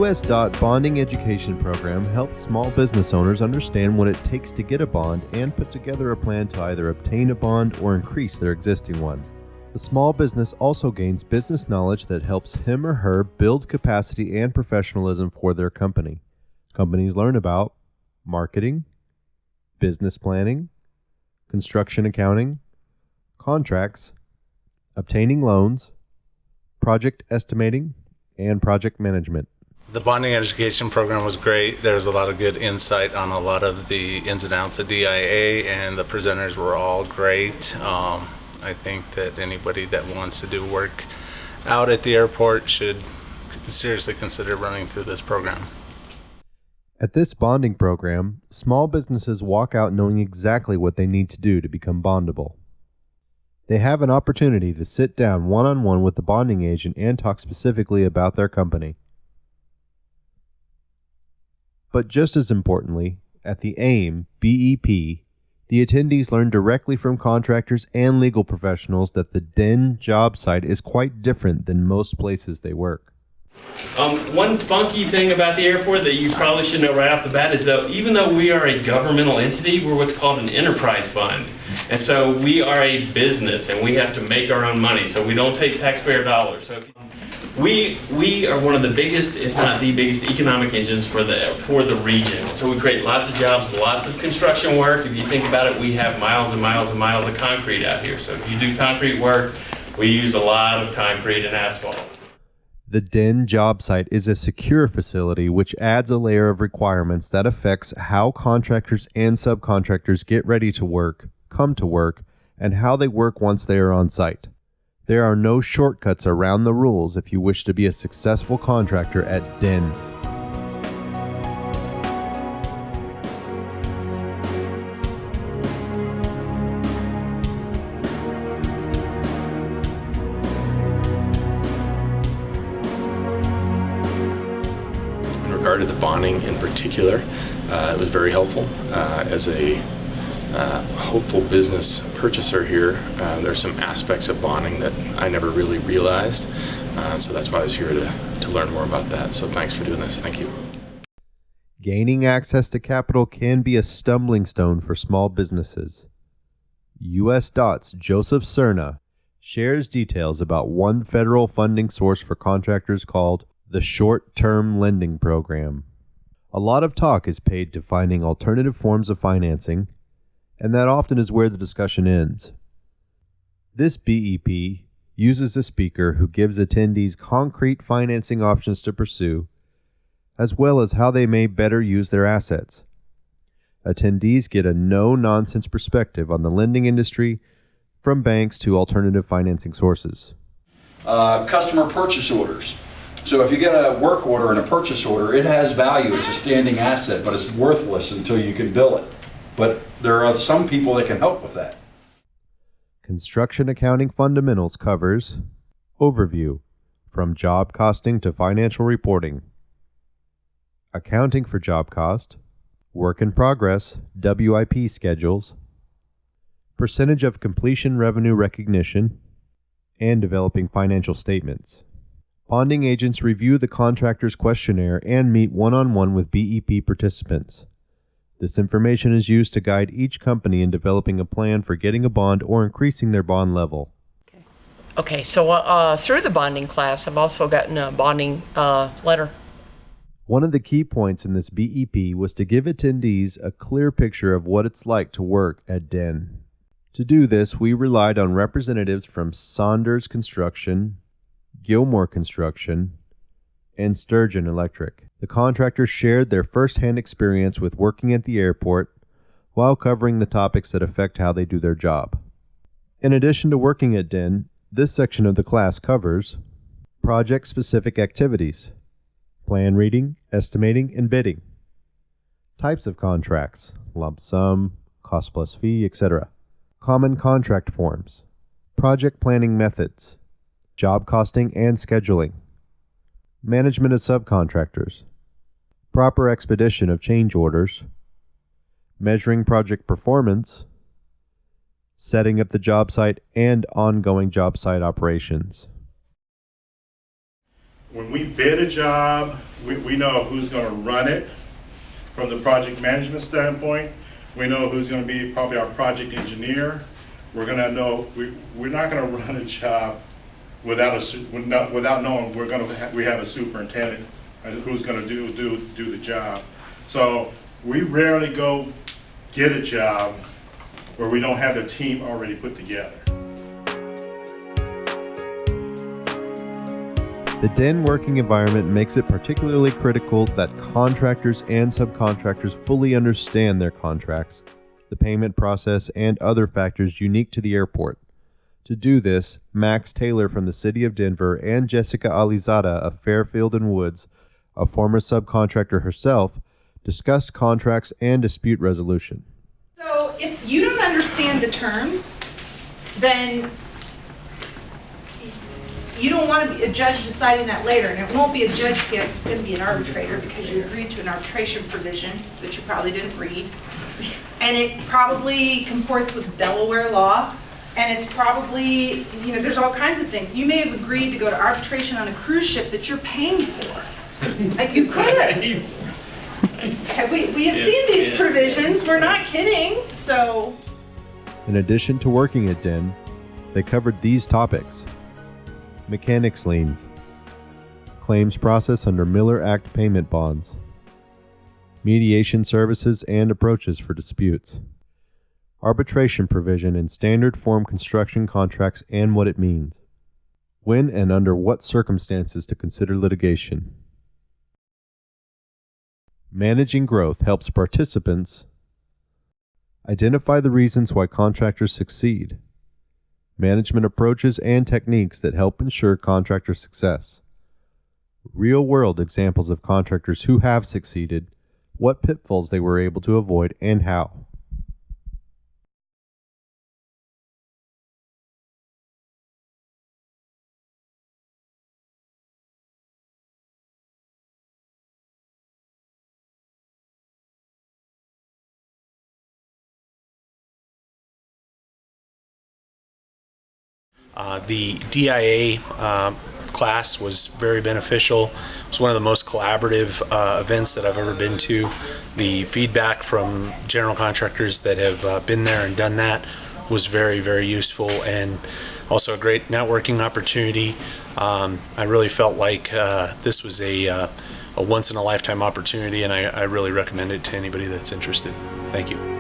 USDOT bonding education program helps small business owners understand what it takes to get a bond and put together a plan to either obtain a bond or increase their existing one. The small business also gains business knowledge that helps him or her build capacity and professionalism for their company. Companies learn about marketing, business planning, construction accounting, contracts, obtaining loans, project estimating, and project management. The bonding education program was great. There was a lot of good insight on a lot of the ins and outs of DIA, and the presenters were all great. I think that anybody that wants to do work out at the airport should seriously consider running through this program. At this bonding program, small businesses walk out knowing exactly what they need to do to become bondable. They have an opportunity to sit down one-on-one with the bonding agent and talk specifically about their company. But just as importantly, at the AIM BEP, the attendees learn directly from contractors and legal professionals that the DEN job site is quite different than most places they work. One funky thing about the airport that you probably should know right off the bat is that even though we are a governmental entity, we're what's called an enterprise fund. And so we are a business and we have to make our own money, so we don't take taxpayer dollars. So we are one of the biggest, if not the biggest, economic engines for the region. So we create lots of jobs, lots of construction work. If you think about it, we have miles and miles and miles of concrete out here. So if you do concrete work, we use a lot of concrete and asphalt. The DEN job site is a secure facility which adds a layer of requirements that affects how contractors and subcontractors get ready to work, come to work, and how they work once they are on site. There are no shortcuts around the rules if you wish to be a successful contractor at DEN. In regard to the bonding in particular, it was very helpful. As a hopeful business purchaser here, there's some aspects of bonding that I never really realized, so that's why I was here to learn more about that. So thanks for doing this. Thank you. Gaining access to capital can be a stumbling stone for small businesses. USDOT's Joseph Cerna shares details about one federal funding source for contractors called the Short-Term Lending Program. A lot of talk is paid to finding alternative forms of financing, and that often is where the discussion ends. This BEP uses a speaker who gives attendees concrete financing options to pursue, as well as how they may better use their assets. Attendees get a no-nonsense perspective on the lending industry, from banks to alternative financing sources. Customer purchase orders. So if you get a work order and a purchase order, it has value. It's a standing asset, but it's worthless until you can bill it. But there are some people that can help with that. Construction Accounting Fundamentals covers overview, from job costing to financial reporting, accounting for job cost, work in progress, WIP schedules, percentage of completion revenue recognition, and developing financial statements. Bonding agents review the contractor's questionnaire and meet one-on-one with BEP participants. This information is used to guide each company in developing a plan for getting a bond or increasing their bond level. Okay, so through the bonding class, I've also gotten a bonding letter. One of the key points in this BEP was to give attendees a clear picture of what it's like to work at DEN. To do this, we relied on representatives from Saunders Construction, Gilmore Construction, and Sturgeon Electric. The contractors shared their first-hand experience with working at the airport while covering the topics that affect how they do their job. In addition to working at DEN, this section of the class covers project-specific activities, plan reading, estimating, and bidding, types of contracts, lump sum, cost plus fee, etc., common contract forms, project planning methods, job costing and scheduling, management of subcontractors, proper expedition of change orders, measuring project performance, setting up the job site, and ongoing job site operations. when we bid a job, we know who's going to run it from the project management standpoint. We know who's going to be probably our project engineer. We're going to know, we're not going to run a job without knowing we have a superintendent who's going to do the job. So we rarely go get a job where we don't have the team already put together. The DEN working environment makes it particularly critical that contractors and subcontractors fully understand their contracts, the payment process, and other factors unique to the airport. To do this, Max Taylor from the City of Denver and Jessica Alizada of Fairfield and Woods, a former subcontractor herself, discussed contracts and dispute resolution. So if you don't understand the terms, then you don't want to be a judge deciding that later, and it won't be a judge because it's going to be an arbitrator because you agreed to an arbitration provision that you probably didn't read, and it probably comports with Delaware law, and it's probably, you know, there's all kinds of things. You may have agreed to go to arbitration on a cruise ship that you're paying for. You could have. We have seen these provisions. We're not kidding. So, in addition to working at DEN, they covered these topics: mechanics liens, claims process under Miller Act payment bonds, mediation services and approaches for disputes, arbitration provision in standard form construction contracts and what it means, when and under what circumstances to consider litigation. Managing growth helps participants identify the reasons why contractors succeed, management approaches and techniques that help ensure contractor success, real-world examples of contractors who have succeeded, what pitfalls they were able to avoid, and how. The DIA class was very beneficial. It was one of the most collaborative events that I've ever been to. The feedback from general contractors that have been there and done that was very, very useful, and also a great networking opportunity. I really felt like this was a once-in-a-lifetime opportunity, and I really recommend it to anybody that's interested. Thank you.